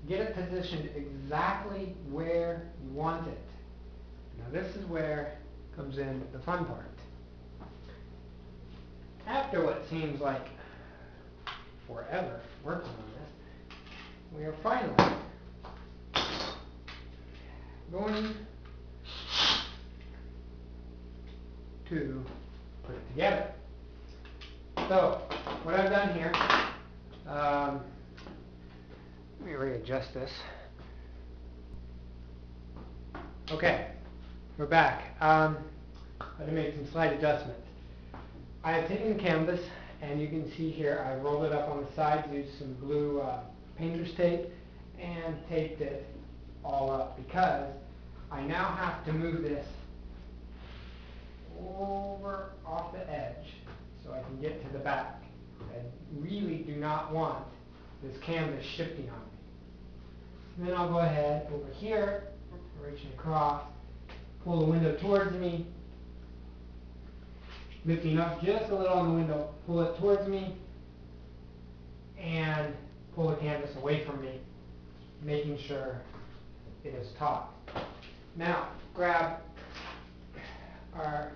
get it positioned exactly where you want it. Now this is where comes in the fun part. After what seems like forever working on this, we are finally going to put it together. So, what I've done here, let me readjust this. Okay, we're back. I had to make some slight adjustments. I have taken the canvas, and you can see here I rolled it up on the sides, used some blue painter's tape, and taped it all up because I now have to move this over off the edge so I can get to the back. I really do not want this canvas shifting on me. And then I'll go ahead over here, reaching across, pull the window towards me, lifting up just a little on the window, pull it towards me, and pull the canvas away from me, making sure it is taut. Now, grab our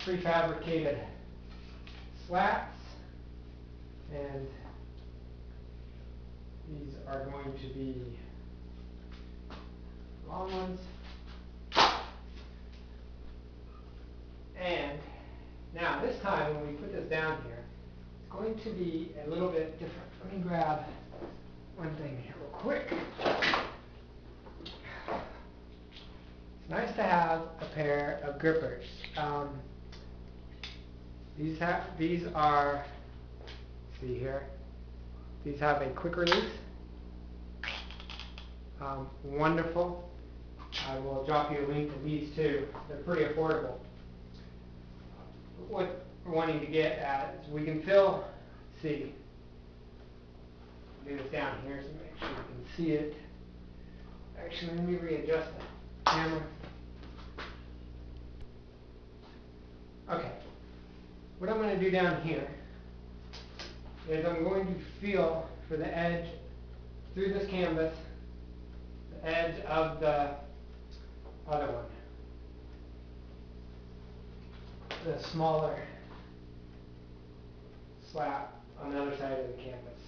prefabricated slats, and these are going to be long ones. And now this time when we put this down here, it's going to be a little bit different. Let me grab one thing here real quick. It's nice to have a pair of grippers. These are, see here, these have a quick release. Wonderful. I will drop you a link to these too. They're pretty affordable. What we're wanting to get at is we can fill, see, do this down here so make sure you can see it. Actually, let me readjust the camera. Okay. What I'm going to do down here is I'm going to feel for the edge through this canvas, the edge of the other one, the smaller slat on the other side of the canvas.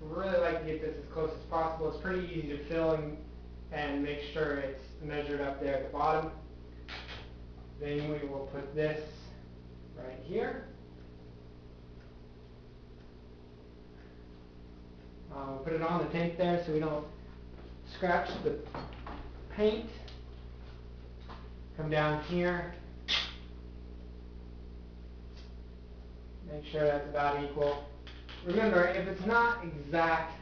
I really like to get this as close as possible. It's pretty easy to fill and make sure it's measured up there at the bottom. Then we will put this right here. We'll put it on the tape there so we don't scratch the paint. Come down here. Make sure that's about equal. Remember, if it's not exact,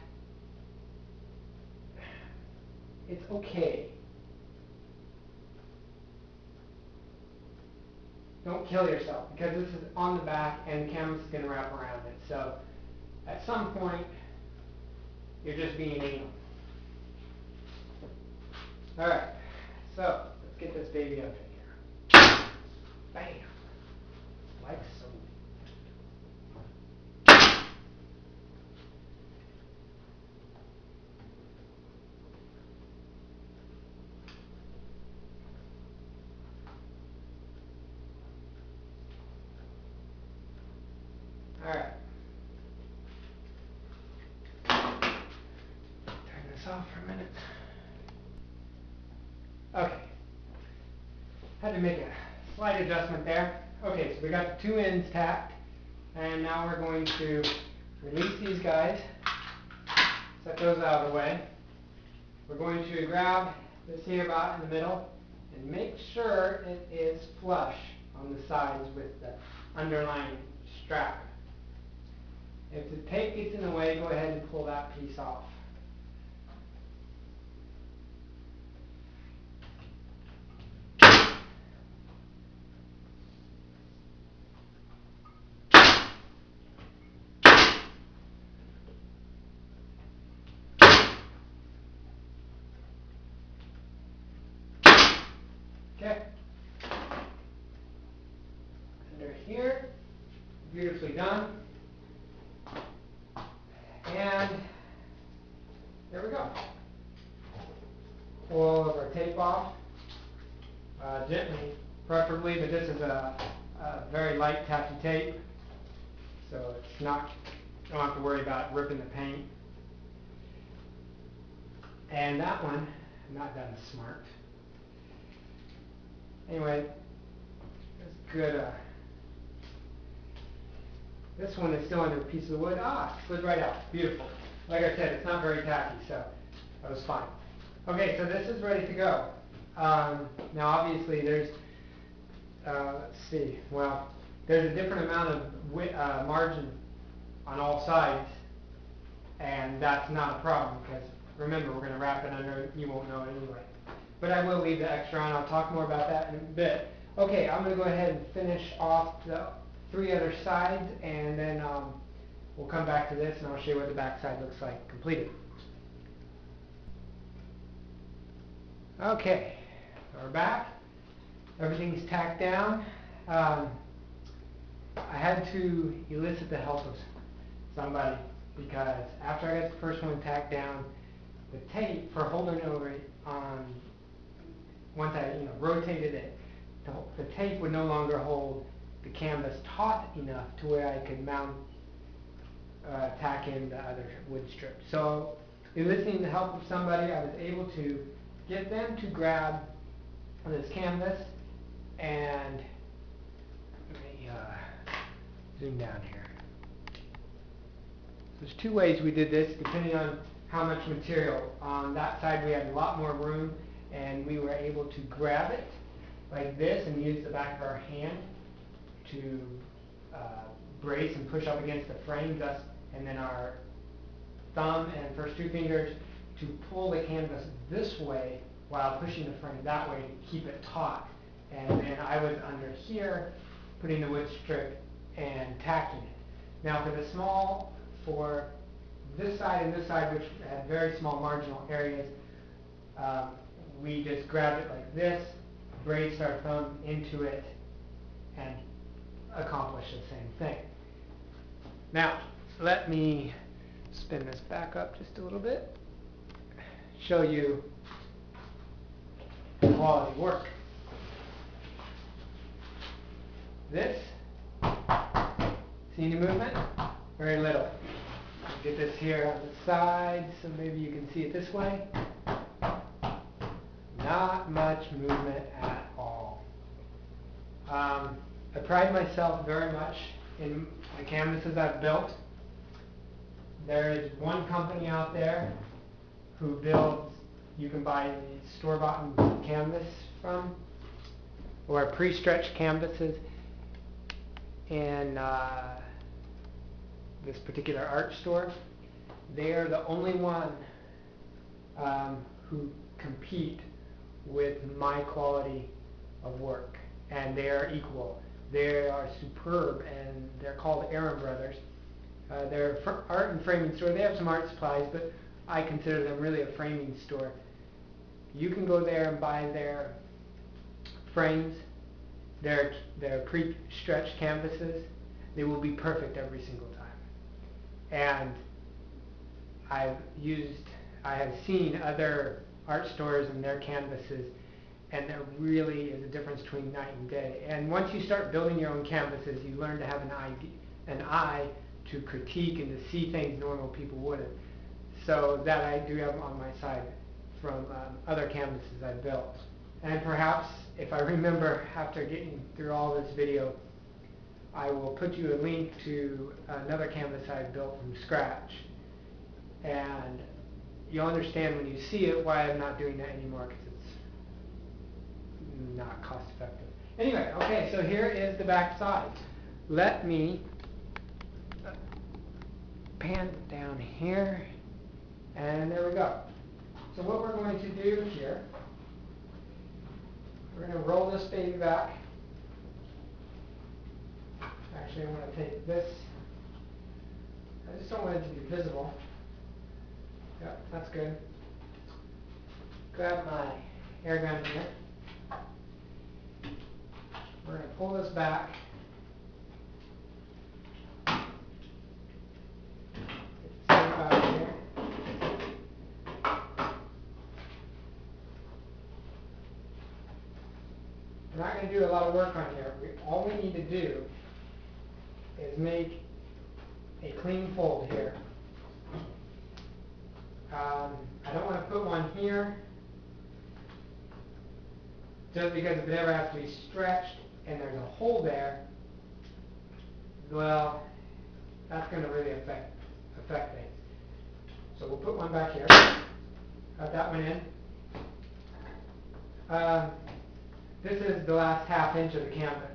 it's okay. Don't kill yourself because this is on the back and the canvas is going to wrap around it. So at some point, you're just being anal. Alright, so let's get this baby up in here. Bam! Like so. Alright. Turn this off for a minute. Okay. Had to make a slight adjustment there. Okay, so we got the two ends tacked, and now we're going to release these guys, set those out of the way. We're going to grab this here about in the middle and make sure it is flush on the sides with the underlying strap. If the tape gets in the way, go ahead and pull that piece off. Okay. Under here, beautifully done. And there we go. Pull all of our tape off, gently, preferably, but this is a very light tacky tape, so it's not, don't have to worry about ripping the paint. And that one, I'm not done smart. Anyway, that's good. This one is still under a piece of wood. Ah, slid right out. Beautiful. Like I said, it's not very tacky, so that was fine. Okay, so this is ready to go. Now obviously there's, let's see, well, there's a different amount of margin on all sides, and that's not a problem because remember, we're going to wrap it under, you won't know it anyway. But I will leave the extra on. I'll talk more about that in a bit. Okay, I'm going to go ahead and finish off the 3 other sides, and then we'll come back to this and I'll show you what the back side looks like completed. Okay, so we're back. Everything's tacked down. I had to elicit the help of somebody because after I got the first one tacked down, the tape for holding over it on, once I rotated it, the tape would no longer hold the canvas taut enough to where I could mount, tack in the other wood strips. So eliciting the help of somebody, I was able to get them to grab this canvas, and let me zoom down here. There's 2 ways we did this depending on how much material. On that side we had a lot more room, and we were able to grab it like this and use the back of our hand to brace and push up against the frame, thus, and then our thumb and first 2 fingers to pull the canvas this way while pushing the frame that way to keep it taut. And then I was under here putting the wood strip and tacking it. Now for the small, for this side and this side, which had very small marginal areas, we just grabbed it like this, braced our thumb into it, and accomplished the same thing. Now, let me spin this back up just a little bit, show you quality work. This, see any movement? Very little. Get this here on the side so maybe you can see it this way. Not much movement at all. I pride myself very much in the canvases I've built. There is one company out there who builds, you can buy the store-bought canvas from, or pre-stretched canvases, in this particular art store. They are the only one who compete with my quality of work, and they are equal. They are superb, and they're called Aaron Brothers. They're an art and framing store. They have some art supplies, but I consider them really a framing store. You can go there and buy their frames, their pre-stretched canvases. They will be perfect every single time. And I have seen other art stores and their canvases, and there really is a difference between night and day. And once you start building your own canvases, you learn to have an eye to critique and to see things normal people wouldn't. So that I do have on my side from other canvases I've built. And perhaps, if I remember after getting through all this video, I will put you a link to another canvas I built from scratch. And you'll understand when you see it why I'm not doing that anymore, because it's not cost effective. Anyway, okay, so here is the back side. Let me pan it down here, and there we go. So what we're going to do here, we're going to roll this baby back. Actually, I'm going to take this. I just don't want it to be visible. Yep, that's good. Grab my air gun here. We're going to pull this back. going to do a lot of work on here. All we need to do is make a clean fold here. I don't want to put one here, just because if it ever has to be stretched and there's a hole there, well, that's going to really affect things. So we'll put one back here. Got that one in. This is the last ½ inch of the canvas,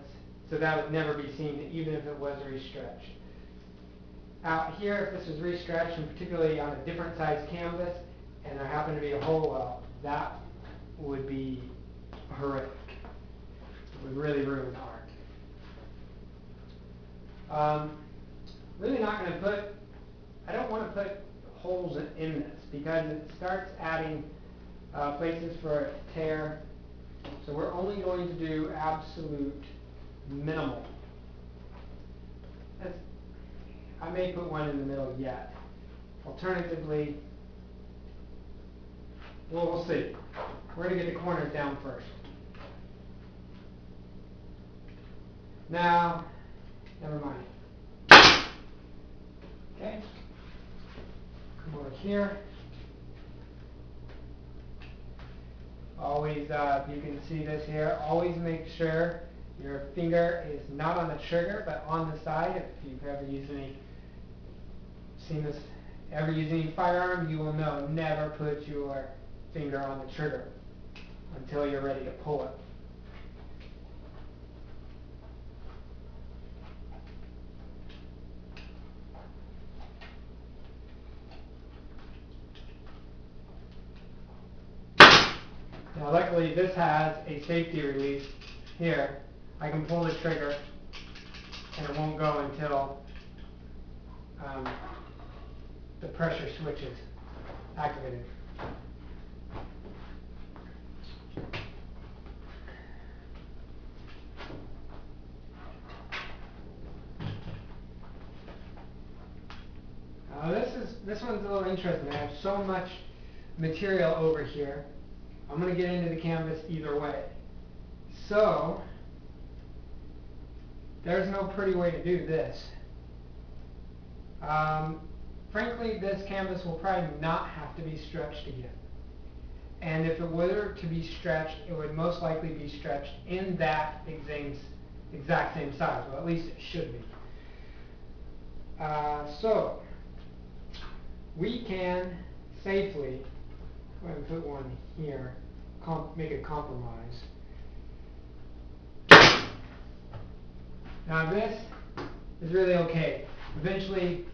so that would never be seen even if it was restretched. Out here, if this was restretched, and particularly on a different size canvas, and there happened to be a hole, well, that would be horrific. It would really ruin art. Really not going to put, I don't want to put holes in this because it starts adding places for it to tear. So we're only going to do absolute minimal. I may put one in the middle yet. Alternatively, well, we'll see. We're going to get the corners down first. Now, never mind. Okay. Come over here. Always, you can see this here, always make sure your finger is not on the trigger, but on the side. If you've ever used any firearm, you will know, never put your finger on the trigger until you're ready to pull it. Now luckily this has a safety release here. I can pull the trigger and it won't go until the pressure switch is activated. This one's a little interesting. I have so much material over here. I'm going to get into the canvas either way. So, there's no pretty way to do this. Frankly, this canvas will probably not have to be stretched again. And if it were to be stretched, it would most likely be stretched in that exact same size. Well, at least it should be. So, we can safely go ahead and put one here, make a compromise. Now this is really okay. Eventually,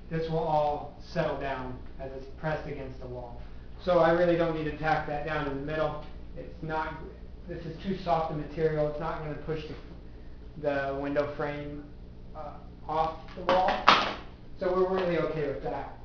this will all settle down as it's pressed against the wall. So I really don't need to tack that down in the middle. This is too soft a material. It's not going to push the window frame off the wall. So we're really okay with that.